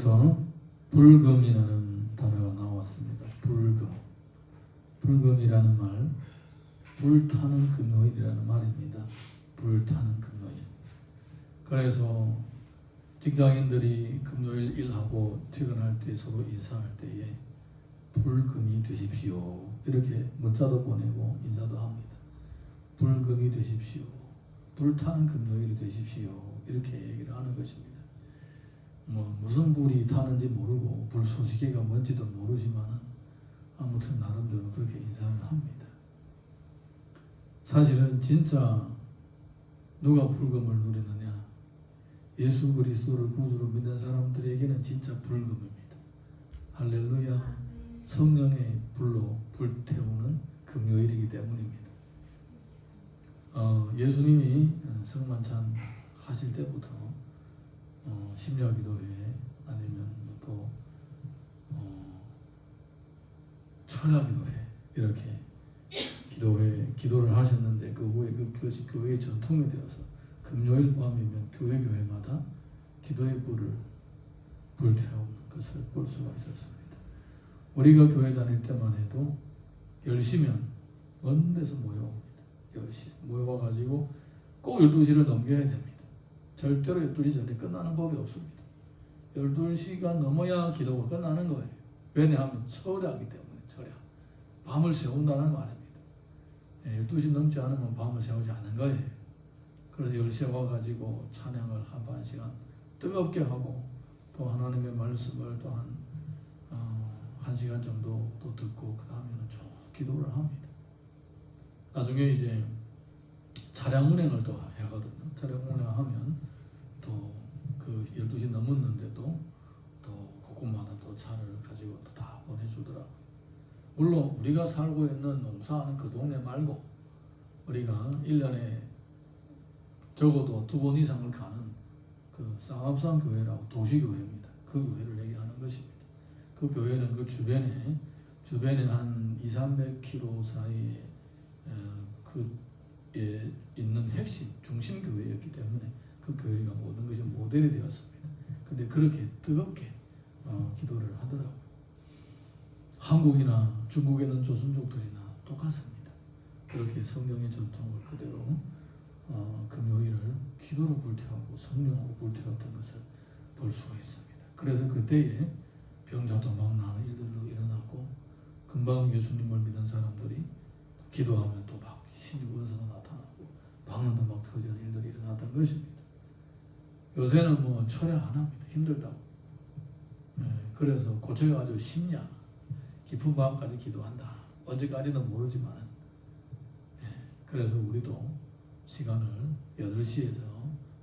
여기서부터 불금이라는 단어가 나왔습니다. 불금. 불금이라는 말, 불타는 금요일이라는 말입니다. 불타는 금요일. 그래서 직장인들이 금요일 일하고 퇴근할 때 서로 인사할 때에 불금이 되십시오. 이렇게 문자도 보내고 인사도 합니다. 불금이 되십시오. 불타는 금요일이 되십시오. 이렇게 얘기를 하는 것입니다. 무슨 불이 타는지 모르고 불쏘시개가 뭔지도 모르지만 아무튼 나름대로 그렇게 인사를 합니다. 사실은 진짜 누가 불금을 누리느냐? 예수 그리스도를 구주로 믿는 사람들에게는 진짜 불금입니다. 할렐루야. 성령의 불로 불태우는 금요일이기 때문입니다. 예수님이 성만찬 하실 때부터 심야기도회 아니면 또 철야기도회 이렇게 기도를 하셨는데 그 후에 그것이 교회의 전통이 되어서 금요일 밤이면 교회마다 기도의 불을 불태우는 것을 볼 수가 있었습니다. 우리가 교회 다닐 때만 해도 10시면 먼 데서 모여옵니다. 10시 모여와가지고 꼭 12시를 넘겨야 됩니다. 절대로 12시 전에 끝나는 법이 없습니다. 12시가 넘어야 기도가 끝나는 거예요. 왜냐하면 철야하기 때문에 철야. 밤을 세운다는 말입니다. 12시 넘지 않으면 밤을 세우지 않는 거예요. 그래서 10시에 와가지고 찬양을 한 반 시간 뜨겁게 하고 또 하나님의 말씀을 또 한 시간 정도 또 듣고 그 다음에는 쭉 기도를 합니다. 나중에 이제 차량 운행을 또 하거든요. 차량 운행하면 또 그 12시 넘었는데도 또 그곳마다 또 차를 가지고 또 다 보내주더라고요. 물론 우리가 살고 있는 농사하는 그 동네 말고 우리가 1년에 적어도 2번 이상을 가는 그 쌍합산 교회라고 도시교회입니다. 그 교회를 얘기하는 것입니다. 그 교회는 그 주변에 한 200-300km 사이에 그에 있는 핵심 중심 교회였기 때문에 그 교회가 모든 것이 모델이 되었습니다. 근데 그렇게 뜨겁게 기도를 하더라고요. 한국이나 중국에는 조선족들이나 똑같습니다. 그렇게 성경의 전통을 그대로 금요일을 기도로 불태우고 성령으로 불태웠던 것을 볼 수가 있습니다. 그래서 그때에 병자도 막 나는 일들로 일어났고 금방 예수님을 믿는 사람들이 기도하면 또 막 신이 원수가 나타나고 방언도 막 터지는 일들이 일어났던 것입니다. 요새는 철야 안 합니다. 힘들다고. 그래서 고쳐가지고 심야 깊은 밤까지 기도한다. 언제까지는 모르지만 그래서 우리도 시간을 8시에서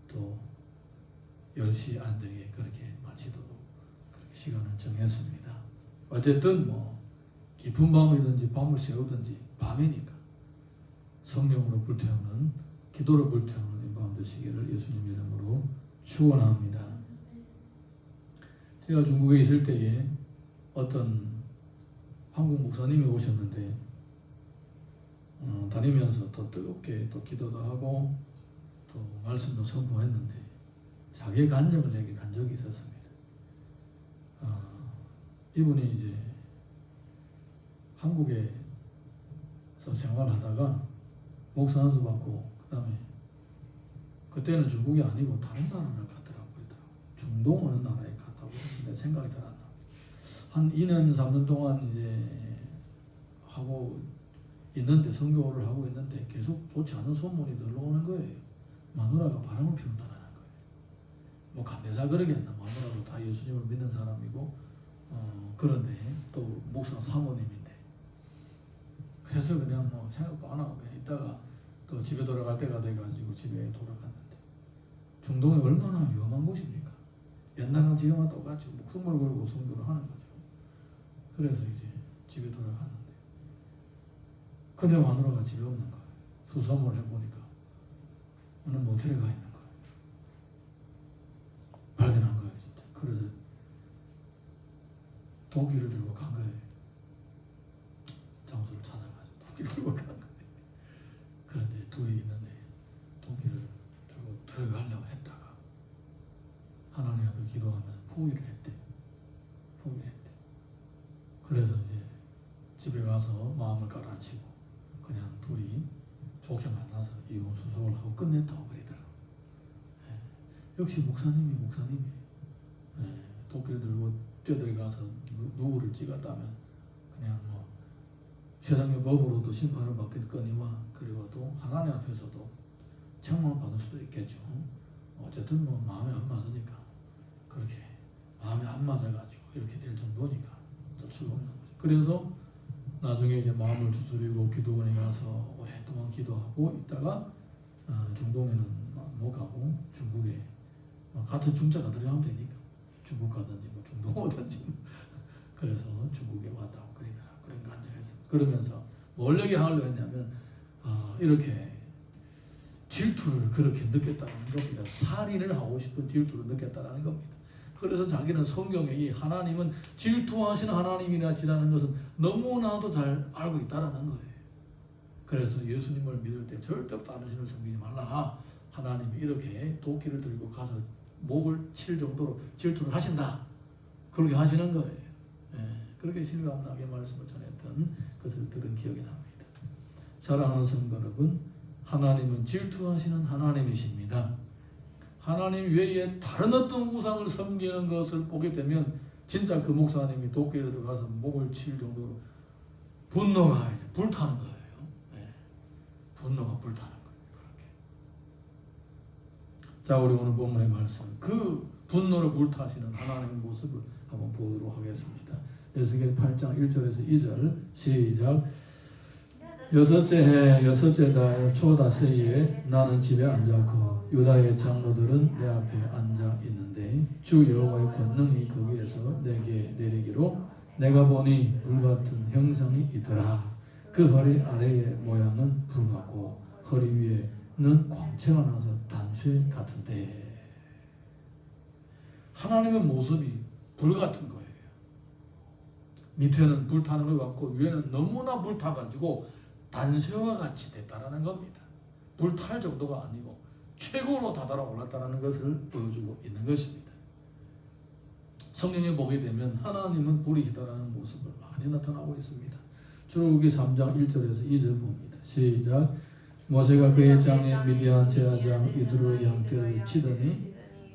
또 10시 안 되게 그렇게 마치도록 그렇게 시간을 정했습니다. 어쨌든 깊은 밤이든지 밤을 새우든지 밤이니까 성령으로 불태우는 기도로 불태우는 이 밤 되시기를 예수님 이름으로 축원합니다. 제가 중국에 있을 때에 어떤 한국 목사님이 오셨는데 다니면서 더 뜨겁게 또 기도도 하고 또 말씀도 선포했는데 자기의 간증을 얘기를 한 적이 있었습니다. 이분이 이제 한국에서 생활하다가 목사 안수 받고 그 다음에 그때는 중국이 아니고 다른 나라를 갔더라고요. 중동 어느 나라에 갔다고 근데 생각이 잘 안 납니다. 한 2년 3년 동안 이제 하고 있는데 선교를 하고 있는데 계속 좋지 않은 소문이 들어오는 거예요. 마누라가 바람을 피운다는 거예요. 감내사 그러겠나. 마누라도 다 예수님을 믿는 사람이고 그런데 또 목사 사모님인데 그래서 그냥 생각도 안 하고 그냥 있다가 또 집에 돌아갈 때가 돼가지고 집에 돌아갔는데 중동이 얼마나 위험한 곳입니까? 옛날과 지금과 똑같이 목숨을 걸고 선교를 하는 거죠. 그래서 이제 집에 돌아갔는데 근데 마누라가 집에 없는 거예요. 수소문을 해보니까 어느 모텔에 가 있는 거예요. 발견한 거예요, 진짜. 그래서 도끼를 들고 간 거예요. 장소를 찾아가지고 도끼를 들고 간 거예요. 그런데 둘이 있는데 도끼를 들고 들어가려고 했다가 하나님 앞에 기도하면서 포기를 했대. 집에 가서 마음을 가라앉히고 그냥 둘이 좋게 만나서 이혼 수속을 하고 끝냈다고 그러더라고요. 역시 목사님이 도끼를 들고 뛰어들어가서 누구를 찍었다면 그냥 뭐 세상의 법으로도 심판을 받겠거니와 그리고 또 하나님 앞에서도 책망을 받을 수도 있겠죠. 어쨌든 뭐 마음에 안 맞으니까 그렇게 마음에 안 맞아가지고 이렇게 될 정도니까 어쩔 수가 없는 거죠. 그래서 나중에 이제 마음을 추스리고 기도원에 가서 오랫동안 기도하고 있다가 중동에는 못 가고 중국에 같은 중자가 들어가면 되니까 중국 가든지 뭐 중동 오든지 그래서 중국에 왔다고 그런 간증했습니다. 그러면서 뭘 얘기하려고 했냐면 이렇게 질투를 그렇게 느꼈다는 겁니다. 살인을 하고 싶은 질투를 느꼈다는 겁니다. 그래서 자기는 성경에 이 하나님은 질투하시는 하나님이라는 것은 너무나도 잘 알고 있다는 거예요. 그래서 예수님을 믿을 때 절대 다른 신을 섬기지 말라. 하나님이 이렇게 도끼를 들고 가서 목을 칠 정도로 질투를 하신다. 그렇게 하시는 거예요. 그렇게 실감나게 말씀을 전했던 것을 들은 기억이 납니다. 사랑하는 성도 여러분, 하나님은 질투하시는 하나님이십니다. 하나님 외에 다른 어떤 우상을 섬기는 것을 보게 되면 진짜 그 목사님이 도끼를 들어가서 목을 칠 정도로 분노가 이제 불타는 거예요. 분노가 불타는 거예요. 그렇게. 자, 우리 오늘 본문의 말씀, 그 분노로 불타시는 하나님의 모습을 한번 보도록 하겠습니다. 에스겔 8장 1절에서 2절 시작. 여섯째 해 여섯째 달 초다새에 나는 집에 앉았고 유다의 장로들은 내 앞에 앉아 있는데 주 여호와의 권능이 거기에서 내게 내리기로 내가 보니 불같은 형상이 있더라. 그 허리 아래의 모양은 불 같고 허리 위에는 광채가 나서 단추 같은데 하나님의 모습이 불 같은 거예요. 밑에는 불타는 것 같고 위에는 너무나 불타가지고 단새와 같이 됐다라는 겁니다. 불탈 정도가 아니고 최고로 다다라 올랐다는 것을 보여주고 있는 것입니다. 성경에 보게 되면 하나님은 불이시다라는 모습을 많이 나타나고 있습니다. 출애굽기 3장 1절에서 2절 봅니다. 시작. 모세가 그의 장인 미디안 제사장 이드로의 양떼를 치더니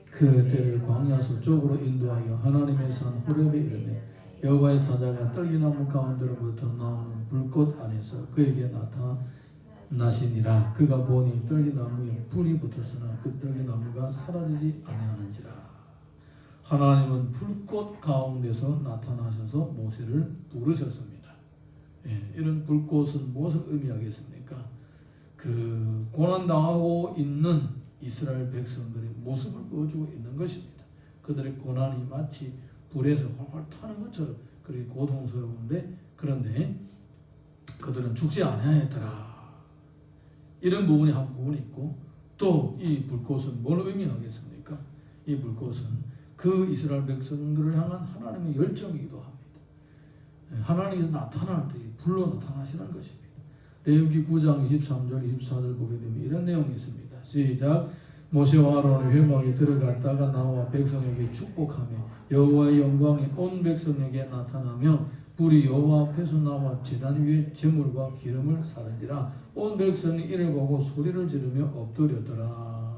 그 떼를 광야 서쪽으로 인도하여 하나님의 산 호렙에 이르매 여호와의 사자가 떨기나무 가운데로부터 나오는 불꽃 안에서 그에게 나타나시니라. 그가 보니 떨기나무에 불이 붙었으나 그 떨기나무가 사라지지 아니하는지라. 하나님은 불꽃 가운데서 나타나셔서 모세를 부르셨습니다. 이런 불꽃은 무엇을 의미하겠습니까? 그 고난당하고 있는 이스라엘 백성들의 모습을 보여주고 있는 것입니다. 그들의 고난이 마치 불에서 활활 타는 것처럼 그렇게 고통스러운데 그런데 그들은 죽지 아니하였더라. 이런 부분이 한 부분이 있고 또 이 불꽃은 뭘 의미하겠습니까? 이 불꽃은 그 이스라엘 백성들을 향한 하나님의 열정이기도 합니다. 하나님께서 나타날 때 불로 나타나시는 것입니다. 레위기 9장 23절 24절 보게 되면 이런 내용이 있습니다. 시작. 모세와 아론이 회막에 들어갔다가 나와 백성에게 축복하며 여호와의 영광이 온 백성에게 나타나며 불이 여호와 앞에서 나와 제단 위에 제물과 기름을 사른지라. 온 백성이 이를 보고 소리를 지르며 엎드렸더라.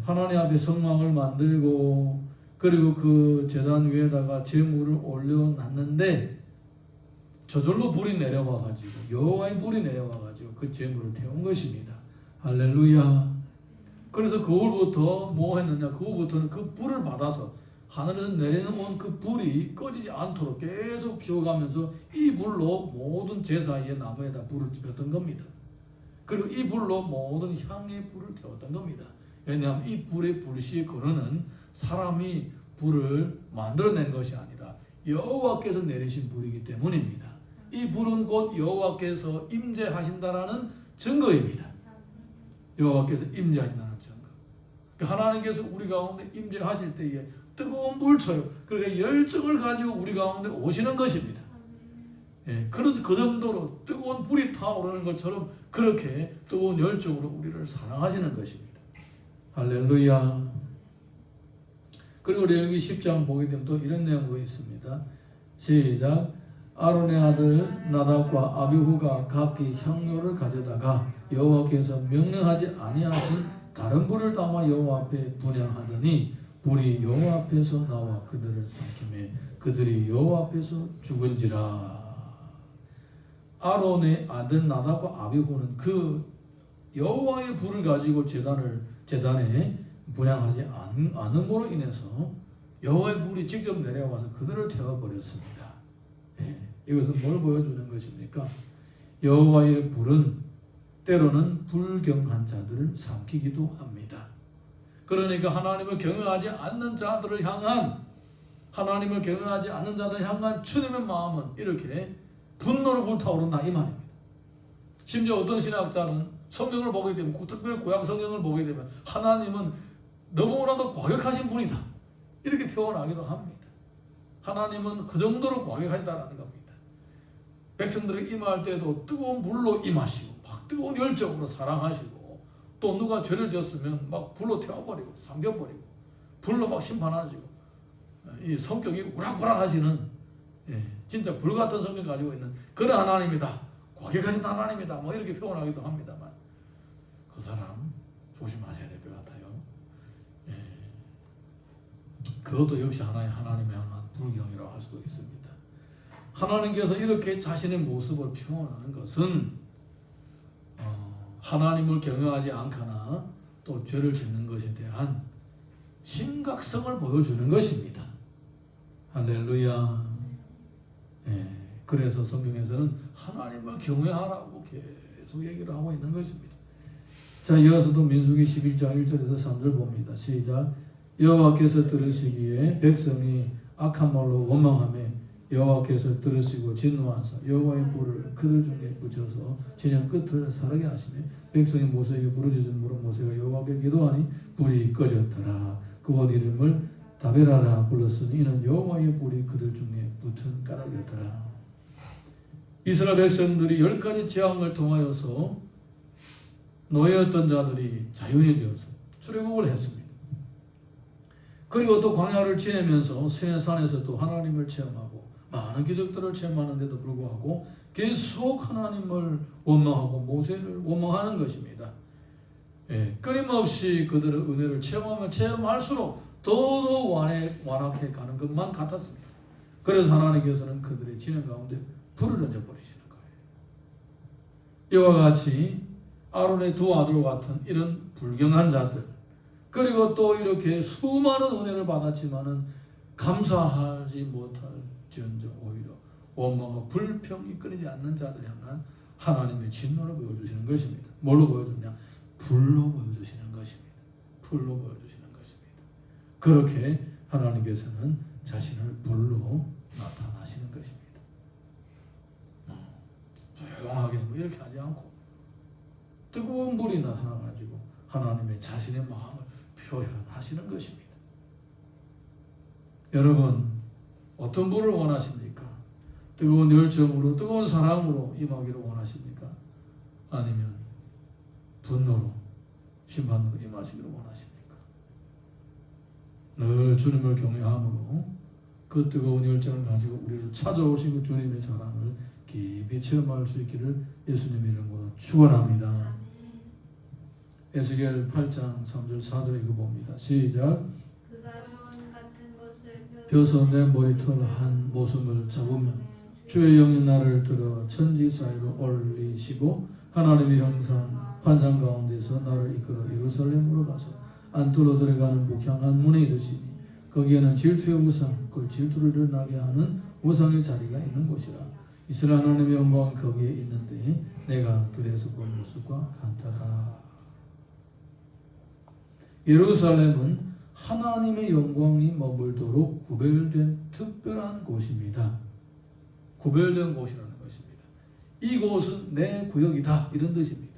하나님 앞에 성막을 만들고 그리고 그 제단 위에다가 제물을 올려놨는데 저절로 불이 내려와가지고 여호와의 불이 내려와가지고 그 제물을 태운 것입니다. 할렐루야. 그래서 그 후부터 뭐 했느냐? 그 후부터는 그 불을 받아서 하늘에서 내려온 그 불이 꺼지지 않도록 계속 피워가면서 이 불로 모든 제사의 나무에다 불을 피웠던 겁니다. 그리고 이 불로 모든 향의 불을 태웠던 겁니다. 왜냐하면 이 불의 불씨 근원은 사람이 불을 만들어낸 것이 아니라 여호와께서 내리신 불이기 때문입니다. 이 불은 곧 여호와께서 임재하신다라는 증거입니다. 여호와께서 임재하신다는 증거. 하나님께서 우리 가운데 임재하실 때에 뜨거운 불처럼 그러니까 열정을 가지고 우리 가운데 오시는 것입니다. 그래서 그 정도로 뜨거운 불이 타오르는 것처럼 그렇게 뜨거운 열정으로 우리를 사랑하시는 것입니다. 할렐루야. 그리고 레위기 10장 보게 되면 또 이런 내용도 있습니다. 시작. 아론의 아들 나답과 아비후가 각기 향료를 가져다가 여호와께서 명령하지 아니하신 다른 불을 담아 여호와 앞에 분향하더니 불이 여호와 앞에서 나와 그들을 삼키매 그들이 여호와 앞에서 죽은지라. 아론의 아들 나답과 아비후는 그 여호와의 불을 가지고 제단에 분향하지 않음으로 인해서 여호와의 불이 직접 내려와서 그들을 태워버렸습니다. 이것은 뭘 보여주는 것입니까? 여호와의 불은 때로는 불경한 자들을 삼키기도 합니다. 그러니까 하나님을 경외하지 않는 자들을 향한 주님의 마음은 이렇게 분노로 불타오른다 이 말입니다. 심지어 어떤 신학자는 성경을 보게 되면, 특별히 구약 성경을 보게 되면 하나님은 너무나도 과격하신 분이다 이렇게 표현하기도 합니다. 하나님은 그 정도로 과격하시다라는 겁니다. 백성들이 임할 때도 뜨거운 불로 임하시고 막 뜨거운 열정으로 사랑하시고, 또 누가 죄를 지었으면 막 불로 태워버리고 삼켜버리고 불로 막 심판하시고, 이 성격이 우락부락하시는 진짜 불같은 성격 가지고 있는 그런 하나님이다, 과격하신 하나님이다 뭐 이렇게 표현하기도 합니다만, 그 사람 조심하셔야 될 것 같아요. 그것도 역시 하나님의 향한 불경이라고 할 수도 있습니다. 하나님께서 이렇게 자신의 모습을 표현하는 것은 하나님을 경외하지 않거나 또 죄를 짓는 것에 대한 심각성을 보여주는 것입니다. 할렐루야. 그래서 성경에서는 하나님을 경외하라고 계속 얘기를 하고 있는 것입니다. 자, 이어서도 민수기 11장 1절에서 3절 봅니다. 시작. 여호와께서 들으시기에 백성이 악한 말로 원망하며 여호와께서 들으시고 진노하사 여호와의 불을 그들 중에 붙여서 진영 끝을 사르게 하시며 백성이 모세에게 부르짖음으로 모세가 여호와께 기도하니 불이 꺼졌더라. 그곳 이름을 다베라라 불렀으니 이는 여호와의 불이 그들 중에 붙은 까닭이었더라. 이스라엘 백성들이 10가지 재앙을 통하여서 노예였던 자들이 자유인이 되어서 출애굽을 했습니다. 그리고 또 광야를 지내면서 시내산에서 또 하나님을 체험하고 많은 기적들을 체험하는데도 불구하고 계속 하나님을 원망하고 모세를 원망하는 것입니다. 끊임없이 그들의 은혜를 체험하면 체험할수록 더더욱 완악해 가는 것만 같았습니다. 그래서 하나님께서는 그들의 진행 가운데 불을 던져버리시는 거예요. 이와 같이 아론의 두 아들과 같은 이런 불경한 자들, 그리고 또 이렇게 수많은 은혜를 받았지만은 감사하지 못할 지언정 오히려 원망과 불평이 끊이지 않는 자들 향한 하나님의 진노를 보여주시는 것입니다. 뭘로 보여주냐? 불로 보여주시는 것입니다. 불로 보여주시는 것입니다. 그렇게 하나님께서는 자신을 불로 나타나시는 것입니다. 조용하게 뭐 이렇게 하지 않고 뜨거운 불이 나타나가지고 하나님의 자신의 마음을 표현하시는 것입니다. 여러분, 어떤 불을 원하십니까? 뜨거운 열정으로, 뜨거운 사랑으로 임하기를 원하십니까? 아니면 분노로, 심판으로 임하시기를 원하십니까? 늘 주님을 경외함으로 그 뜨거운 열정을 가지고 우리를 찾아오신 그 주님의 사랑을 깊이 체험할 수 있기를 예수님 이름으로 축원합니다. 에스겔 8장 3절 4절 이거 봅니다. 시작. 벼서 내 머리털 한 모순을 잡으면 주의 영이 나를 들어 천지 사이로 올리시고 하나님의 형상 환상 가운데서 나를 이끌어 예루살렘으로 가서 안뜰로 들어가는 북향한 문에 이르시니 거기에는 질투의 우상, 그 질투를 일어나게 하는 우상의 자리가 있는 곳이라. 이스라엘 하나님의 영광이 거기에 있는데 내가 들에서 본 모습과 같더라. 예루살렘은 하나님의 영광이 머물도록 구별된 특별한 곳입니다. 구별된 곳이라는 것입니다. 이곳은 내 구역이다 이런 뜻입니다.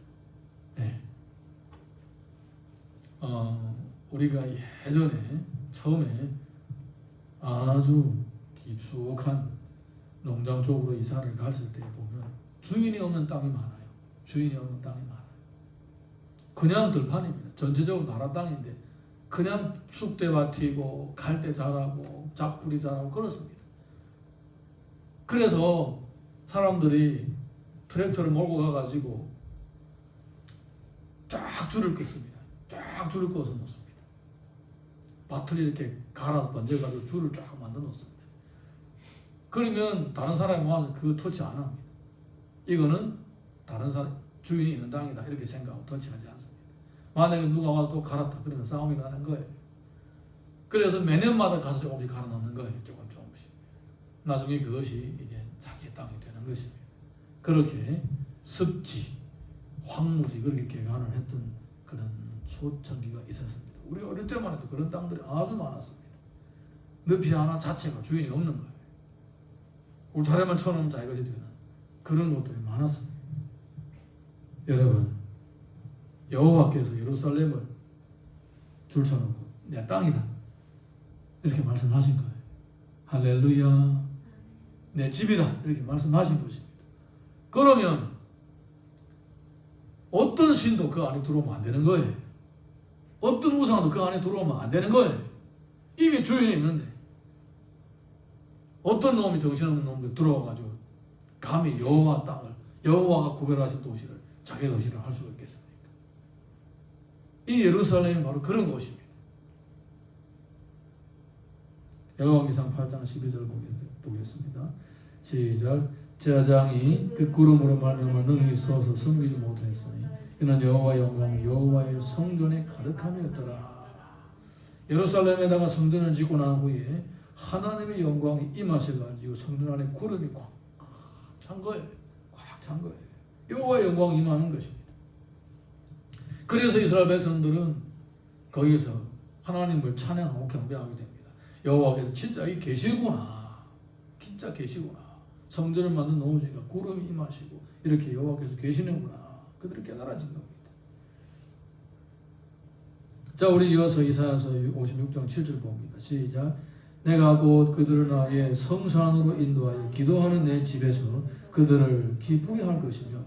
우리가 예전에 처음에 아주 깊숙한 농장 쪽으로 이사를 갔을 때 보면 주인이 없는 땅이 많아요. 주인이 없는 땅이 많아요. 그냥 들판입니다. 전체적으로 나라 땅인데 그냥 쑥대밭이고 갈대 자라고 작풀이 자라고 그렇습니다. 그래서 사람들이 트랙터를 몰고 가가지고 쫙 줄을 긋습니다. 쫙 줄을 그어서 놓습니다. 밭을 이렇게 갈아서 번져가지고 줄을 쫙 만들어 놓습니다. 그러면 다른 사람이 와서 그거 터치 안 합니다. 이거는 다른 사람, 주인이 있는 땅이다 이렇게 생각하고 터치하지 않습니다. 만약에 누가 와서 또 갈았다 그러면 싸움이 나는 거예요. 그래서 매년마다 가서 조금씩 갈아 놓는 거예요. 조금씩. 나중에 그것이 이제 자기의 땅이 되는 것입니다. 그렇게 습지, 황무지 그렇게 개간을 했던 그런 초창기가 있었습니다. 우리가 어릴 때만 해도 그런 땅들이 아주 많았습니다. 늪이 하나 자체가 주인이 없는 거예요. 울타리만 쳐놓으면 자기가 되는 그런 것들이 많았습니다. 여러분, 여호와께서 예루살렘을 줄쳐놓고 내 땅이다 이렇게 말씀하신 거예요. 할렐루야, 내 집이다 이렇게 말씀하신 것입니다. 그러면 어떤 신도 그 안에 들어오면 안 되는 거예요. 어떤 우상도 그 안에 들어오면 안 되는 거예요. 이미 주인이 있는데 어떤 놈이 정신없는 놈들 들어와가지고 감히 여호와 땅을, 여호와가 구별하신 도시를 자기 도시를 할 수가 있겠습니까? 이 예루살렘이 바로 그런 곳입니다. 열왕기상 8장 12절 보겠습니다. 시작. 제사장이 그 구름으로 말미암아 능히 서서 섬기지 못하였으니 이는 여호와의 영광이 여호와의 성전에 가득함이었더라. 예루살렘에다가 성전을 짓고 난 후에 하나님의 영광이 임하셔가지고 성전 안에 구름이 꽉 찬 거예요. 꽉 찬 거예요. 여호와의 영광이 임하는 것입니다. 그래서 이스라엘 백성들은 거기서 하나님을 찬양하고 경배하게 됩니다. 여호와께서 진짜 이 계시구나. 진짜 계시구나. 성전을 만든 노우지가 구름이 임하시고 이렇게 여호와께서 계시는구나. 그들이 깨달아진 겁니다. 자, 우리 이어서 이사야서 56장 7절 봅니다. 시작. 내가 곧 그들을 나의 성산으로 인도하여 기도하는 내 집에서 그들을 기쁘게 할 것이며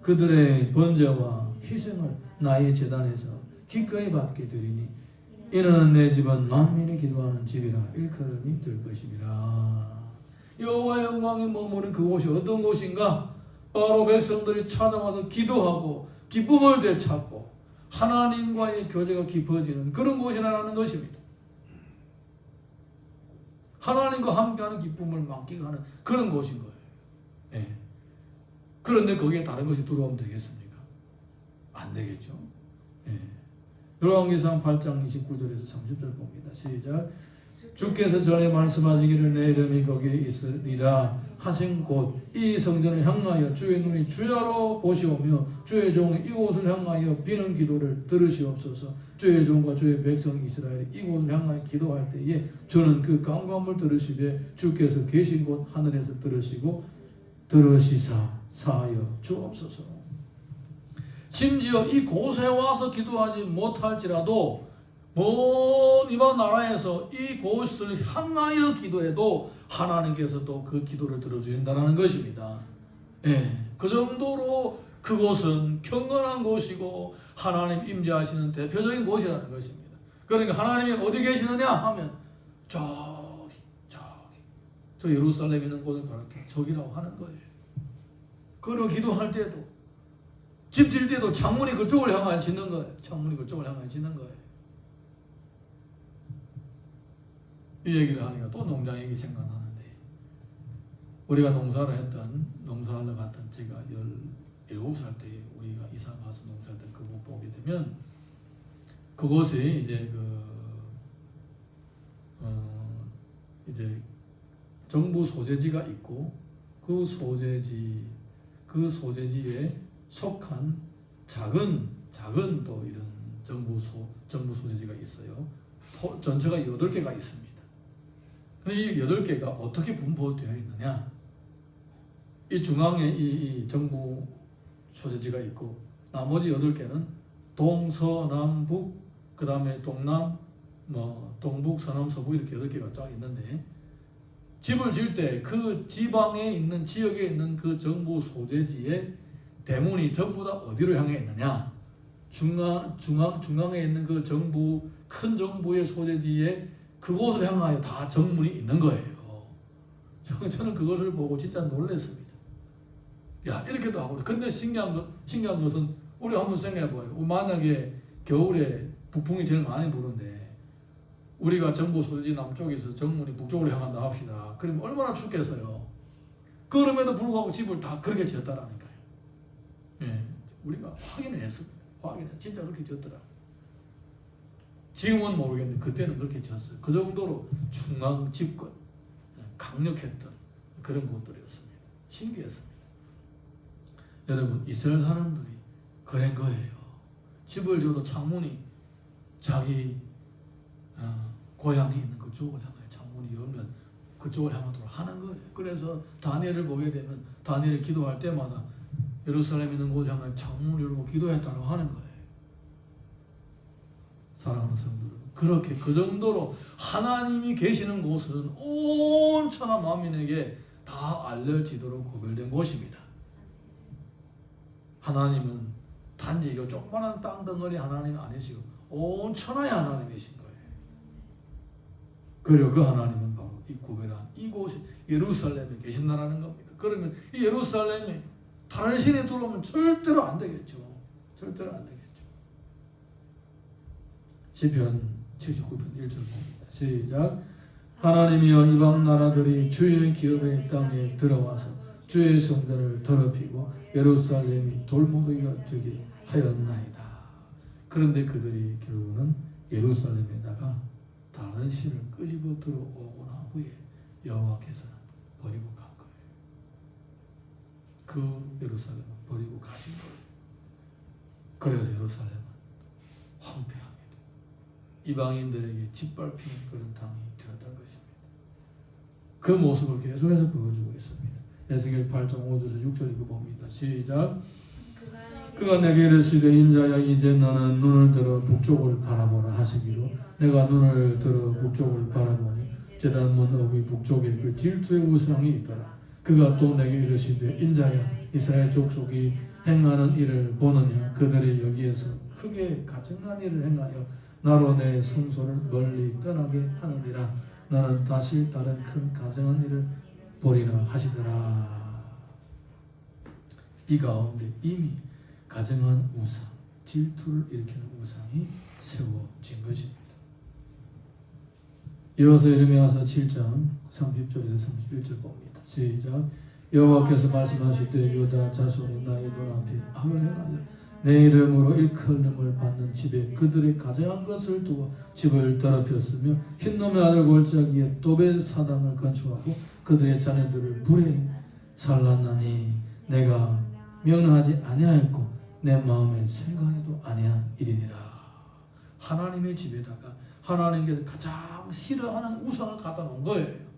그들의 번제와 희생을 나의 제단에서 기꺼이 받게 되리니 이는 내 집은 만민이 기도하는 집이라 일컬음이 될 것임이라. 여호와의 영광이 머무는 그곳이 어떤 곳인가? 바로 백성들이 찾아와서 기도하고 기쁨을 되찾고 하나님과의 교제가 깊어지는 그런 곳이라는 것입니다. 하나님과 함께하는 기쁨을 만끽하는 그런 곳인 거예요. 예. 그런데 거기에 다른 것이 들어오면 되겠습니까? 안 되겠죠. 예. 열왕기상 8장 29절에서 30절 봅니다. 시작. 주께서 전에 말씀하시기를 내 이름이 거기에 있으리라 하신 곳 이 성전을 향하여 주의 눈이 주야로 보시오며 주의 종이 이곳을 향하여 비는 기도를 들으시옵소서. 주의 종과 주의 백성 이스라엘이 이곳을 향하여 기도할 때에 주는 그 간구함을 들으시되 주께서 계신 곳 하늘에서 들으시고 들으시사 사하여 주옵소서. 심지어 이곳에 와서 기도하지 못할지라도 먼 이방 나라에서 이곳을 향하여 기도해도 하나님께서 또 그 기도를 들어주신다는 것입니다. 예, 그 정도로 그곳은 경건한 곳이고 하나님 임재하시는 대표적인 곳이라는 것입니다. 그러니까 하나님이 어디 계시느냐 하면 저기 저 예루살렘 있는 곳을 가르쳐 저기라고 하는 거예요. 그리고 기도할 때도 집 질 때도 창문이 그쪽을 향하여 짓는 거예요. 창문이 그쪽을 향하여 짓는 거예요. 이 얘기를 하니까 또 농장 얘기 생각나는데 우리가 농사를 농사하러 갔던 제가 17살 때 우리가 이사 가서 농사할 때 그곳 보게 되면 그곳에 이제 이제 정부 소재지가 있고 그 소재지에 속한 작은 또 이런 정부 소재지가 있어요. 전체가 8개가 있습니다. 근데 이 8개가 어떻게 분포되어 있느냐? 이 중앙에 이 정부 소재지가 있고 나머지 8개는 동서남북 그 다음에 동남 동북 서남 서북 이렇게 8개가 쫙 있는데 집을 지을 때 그 지방에 있는 지역에 있는 그 정부 소재지의 대문이 전부 다 어디로 향해 있느냐? 중앙에 있는 그 정부 큰 정부의 소재지에 그곳을 향하여 다 정문이 있는 거예요. 저는 그것을 보고 진짜 놀랐습니다. 야, 이렇게도 하고. 근데 신기한 것은 우리 한번 생각해봐요. 만약에 겨울에 북풍이 제일 많이 부는데 우리가 정부 소지 남쪽에서 정문이 북쪽으로 향한다 합시다. 그러면 얼마나 춥겠어요. 그럼에도 불구하고 집을 다 그렇게 지었다라니까요. 예, 우리가 확인을 했습니다. 진짜 그렇게 지었더라. 지금은 모르겠는데 그때는 그렇게 지었어요. 그 정도로 중앙 집권, 강력했던 그런 곳들이었습니다. 신기했습니다. 여러분, 이스라엘 사람들이 그런 거예요. 집을 지어도 창문이 자기 고향이 있는 그쪽을 향해 창문이 열면 그쪽을 향하도록 하는 거예요. 그래서 다니엘을 보게 되면 다니엘이 기도할 때마다 예루살렘 있는 곳을 향해 창문을 열고 기도했다고 하는 거예요. 사랑하는 성도 여러분, 그렇게 그 정도로 하나님이 계시는 곳은 온 천하 만민에게 다 알려지도록 구별된 곳입니다. 하나님은 단지 이 조그마한 땅덩어리 하나님이 아니시고 온 천하의 하나님이신 거예요. 그리고 그 하나님은 바로 이 구별한 이곳이 예루살렘에 계신다라는 겁니다. 그러면 이 예루살렘에 다른 신이 들어오면 절대로 안 되겠죠. 절대로 안 되겠죠. 시편 79편 1절 봅니다. 시작. 하나님이여 이방 나라들이 주의 기업의 땅에 들어와서 주의 성전을 더럽히고 예루살렘이 돌무더기가 되게 하였나이다. 그런데 그들이 결국은 예루살렘에다가 다른 신을 끄집어 들어오고 난 후에 여호와께서는 버리고 간 거예요. 그 예루살렘은 버리고 가신 거예요. 그래서 예루살렘은 황폐하게 돼요. 이방인들에게 짓밟히는 그런 땅이 되었던 것입니다. 그 모습을 계속해서 보여주고 있습니다. 에스겔 8장 5절에서 6절 이거 봅니다. 시작. 그가 내게 이르시되 인자야 이제 너는 눈을 들어 북쪽을 바라보라 하시기로 내가 눈을 들어 북쪽을 바라보니 제단문 어귀 북쪽에 그 질투의 우상이 있더라. 그가 또 내게 이르시되 인자야 이스라엘 족속이 행하는 일을 보느냐. 그들이 여기에서 크게 가증한 일을 행하여 나로 내 성소를 멀리 떠나게 하느니라. 나는 다시 다른 큰 가증한 일을 보리라 하시더라. 이 가운데 이미 가증한 우상, 질투를 일으키는 우상이 세워진 것입니다. 이어서 예레미야서 7장 30절에서 31절 봅니다. 시작. 여호와께서 말씀하실 유다 자손이 나의 눈앞에 악을 행하여 내 이름으로 일컬음을 받는 집에 그들의 가증한 것을 두어 집을 더럽혔으며 흰놈의 아들 골짜기에 또베 사당을 건축하고 그들의 자녀들을 불에 살랐나니 내가 명령하지 아니하였고 내 마음에 생각하지도 아니한 일이니라. 하나님의 집에다가 하나님께서 가장 싫어하는 우상을 갖다 놓은 거예요.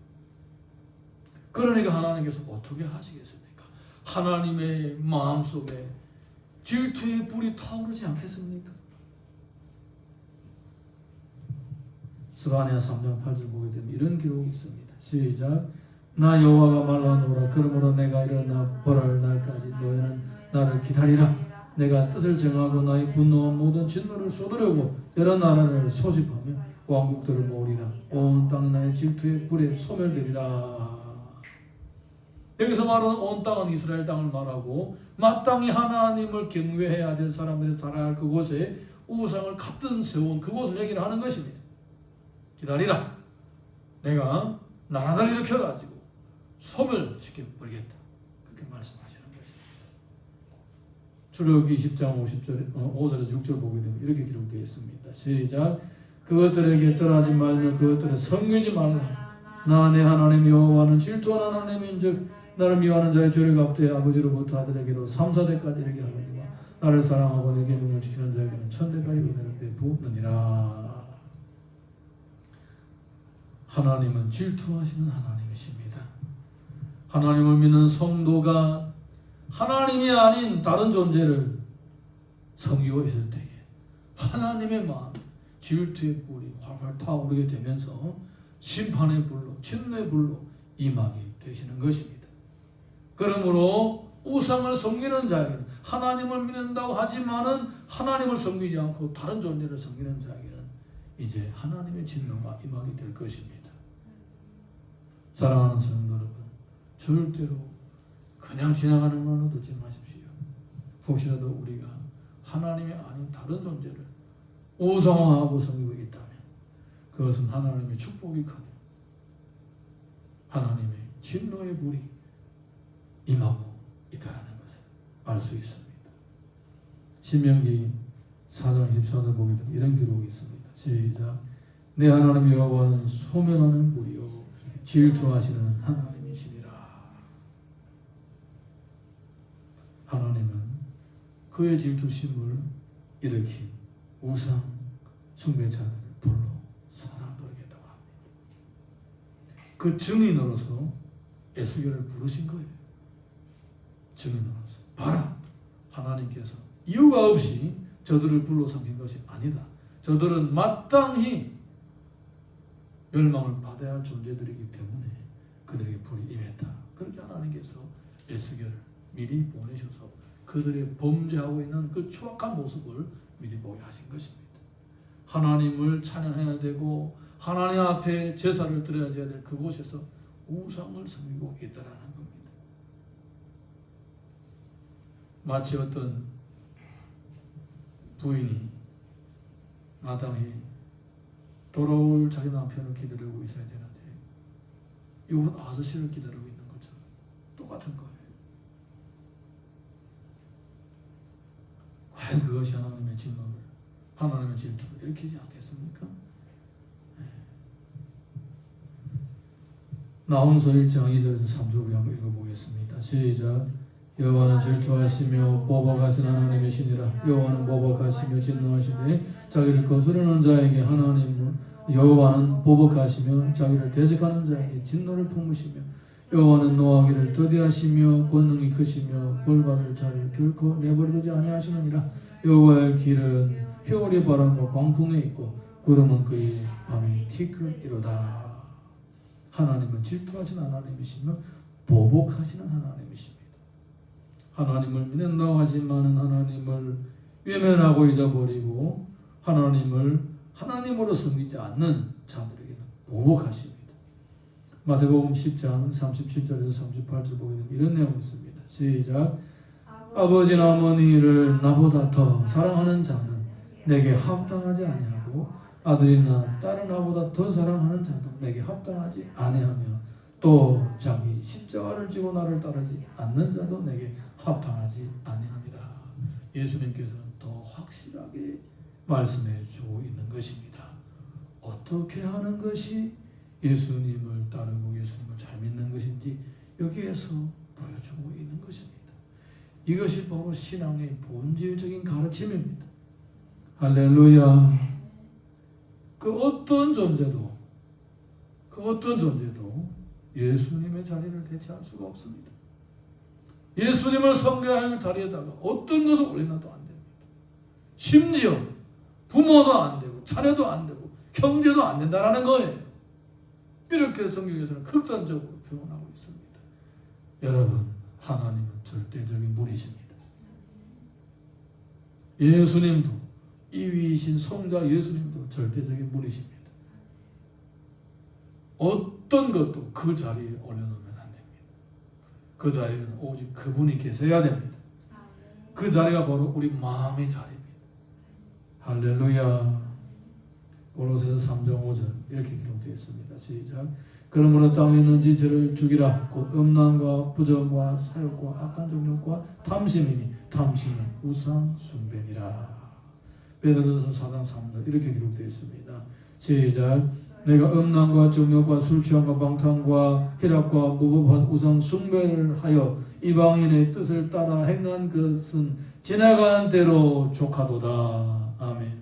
그러니까 하나님께서 어떻게 하시겠습니까? 하나님의 마음속에 질투의 불이 타오르지 않겠습니까? 스바냐 3장 8절 보게 되면 이런 기록이 있습니다. 시작. 나 여호와가 말하노라. 그러므로 내가 일어나 벌할 날까지 너희는 나를 기다리라. 내가 뜻을 정하고 나의 분노와 모든 진노를 쏟으려고 여러 나라를 소집하며 왕국들을 모으리라. 온 땅이 나의 질투의 불에 소멸되리라. 여기서 말하는 온 땅은 이스라엘 땅을 말하고 마땅히 하나님을 경외해야 될 사람들이 살아야 할 그곳에 우상을 갖든 세운 그곳을 얘기를 하는 것입니다. 기다리라. 내가 나라를 일으켜가지고 소멸시켜버리겠다. 그렇게 말씀하시는 것입니다. 출애굽기 10장 5절에서 6절 보게 되면 이렇게 기록되어 있습니다. 시작. 그것들에게 절하지 말며 그것들을 섬기지 말라. 나 내 하나님 여호와는 질투하는 하나님인즉 나를 미워하는 자의 죄를 갚되 아버지로부터 아들에게로 3,4대까지 이르게 하거니와 나를 사랑하고 내 계명을 지키는 자에게는 1,000대까지 은혜를 베푸느니라. 하나님은 질투하시는 하나님이십니다. 하나님을 믿는 성도가 하나님이 아닌 다른 존재를 섬기고 있을 때에 하나님의 마음, 질투의 불이 활활 타오르게 되면서 심판의 불로, 진노의 불로 임하게 되시는 것입니다. 그러므로 우상을 섬기는 자에게는 하나님을 믿는다고 하지만은 하나님을 섬기지 않고 다른 존재를 섬기는 자에게는 이제 하나님의 진노가 임하게 될 것입니다. 사랑하는 성도 여러분, 절대로 그냥 지나가는 건 얻지 마십시오. 혹시라도 우리가 하나님이 아닌 다른 존재를 우상화하고 섬기고 있다면 그것은 하나님의 축복이거니와 하나님의 진노의 불이 임하고 있다는 것을 알 수 있습니다. 신명기 4장 24절 보게 되면 이런 기록이 있습니다. 시작. 내 하나님 여호와는 소멸하는 불이요 질투하시는 하나님이시니라. 하나님은 그의 질투심을 일으킨 우상 숭배자들을 불러 쏟아버리겠다고 합니다. 그 증인으로서 에스겔을 부르신 거예요. 증인으로서 봐라, 하나님께서 이유가 없이 저들을 불러 섬긴 것이 아니다. 저들은 마땅히 멸망을 받아야 할 존재들이기 때문에 그들에게 불이 임했다. 그렇게 하나님께서 에스겔을 미리 보내셔서 그들의 범죄하고 있는 그 추악한 모습을 미리 보게 하신 것입니다. 하나님을 찬양해야 되고 하나님 앞에 제사를 드려야 될 그곳에서 우상을 섬기고 있다라는 겁니다. 마치 어떤 부인이 마땅히 돌아올 자기 남편을 기다리고 있어야 되는데 이분 아저씨를 기다리고 있는 것처럼 똑같은 거예요. 과연 그것이 하나님의 진노를, 하나님의 질투를 일으키지 않겠습니까? 나홈서 1장 2절에서 3절 우리 한번 읽어보겠습니다. 시작. 여호와는 질투하시며 보복하시는 하나님이시니라. 여호와는 보복하시며 진노하시되 자기를 거스르는 자에게 여호와는 보복하시며 자기를 대적하는 자에게 진노를 품으시며 여호와는 노하기를 더디하시며 권능이 크시며 벌받을 자를 결코 내버려두지 아니하시느니라. 여호와의 길은 효울의 바람과 광풍에 있고 구름은 그의 발이 티끌이로다. 하나님은 질투하시는 하나님이시며 보복하시는 하나님이십니다. 하나님을 믿는다고 하지만 하나님을 외면하고 잊어버리고 하나님을 하나님으로 섬기지 않는 자들에게는 보복하십니다. 마태복음 10장 37절에서 38절 보게 되면 이런 내용이 있습니다. 시작. 아버지나 어머니를 나보다 더 사랑하는 자는 내게 합당하지 아니하고 아들이나 딸을 나보다 더 사랑하는 자도 내게 합당하지 아니하며 또 자기 십자가를 지고 나를 따르지 않는 자도 내게 합당하지 아니하니라. 예수님께서는 더 확실하게 말씀해 주고 있는 것입니다. 어떻게 하는 것이 예수님을 따르고 예수님을 잘 믿는 것인지 여기에서 보여주고 있는 것입니다. 이것이 바로 신앙의 본질적인 가르침입니다. 할렐루야. 그 어떤 존재도 예수님의 자리를 대체할 수가 없습니다. 예수님을 섬겨야 하는 자리에다가 어떤 것을 올려놔도 안 됩니다. 심지어 부모도 안 되고 자녀도 안 되고 형제도 안 된다라는 거예요. 이렇게 성경에서는 극단적으로 표현하고 있습니다. 여러분, 하나님은 절대적인 분이십니다. 예수님도, 이위이신 성자 예수님도 절대적인 분이십니다. 어떤 것도 그 자리에 올려놓으면 안 됩니다. 그 자리에는 오직 그분이 계셔야 됩니다. 그 자리가 바로 우리 마음의 자리입니다. 할렐루야. 골로새서 3장 5절 이렇게 기록되어 있습니다. 시작. 그러므로 땅에 있는 지체를 죽이라. 곧 음란과 부정과 사욕과 악한 정욕과 탐심이니 탐심은 우상 숭배니라. 베드로전서 4장 3절 이렇게 기록되어 있습니다. 시작. 내가 음란과 정욕과 술 취함과 방탕과 희락과 무법한 우상 숭배를 하여 이방인의 뜻을 따라 행한 것은 지나간 대로 족하도다. 아멘.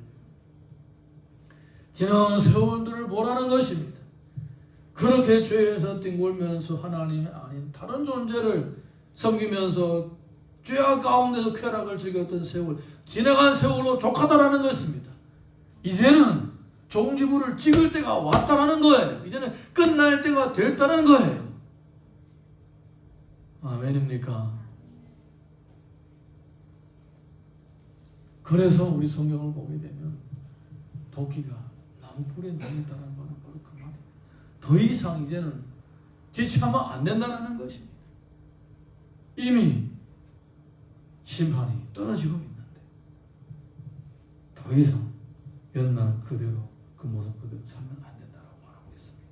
지나온 세월들을 보라는 것입니다. 그렇게 죄에서 뒹굴면서 하나님이 아닌 다른 존재를 섬기면서 죄악 가운데서 쾌락을 즐겼던 세월, 지나간 세월로 족하다라는 것입니다. 이제는 종지부를 찍을 때가 왔다라는 거예요. 이제는 끝날 때가 됐다는 거예요. 아멘입니까? 그래서 우리 성경을 보게 되면 도끼가 나무 불에 놓였다는 말은 바로 그 말이에요. 더 이상 이제는 지체하면 안 된다는 것입니다. 이미 심판이 떨어지고 있는데 더 이상 옛날 그대로 그 모습 그대로 살면 안 된다고 말하고 있습니다.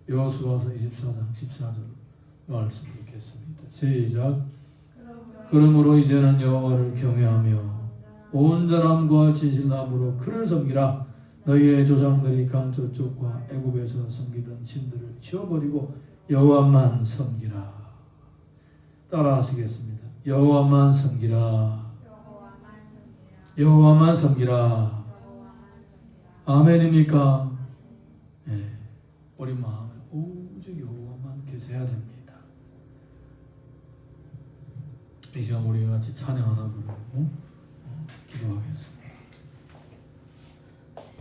여호수아서 24장 14절 말씀 읽겠습니다. 시작. 그러므로 이제는 여호와를 경외하며 온전함과 진실함으로 그를 섬기라. 너희의 조상들이 강 저쪽과 애굽에서 섬기던 신들을 치워버리고 여호와만 섬기라. 따라 하시겠습니다. 여호와만 섬기라. 여호와만 섬기라. 아멘입니까? 네. 우리 마음에 오직 여호와만 계셔야 됩니다. 이 시간 우리 같이 찬양 하나 부르고 기도하겠습니다.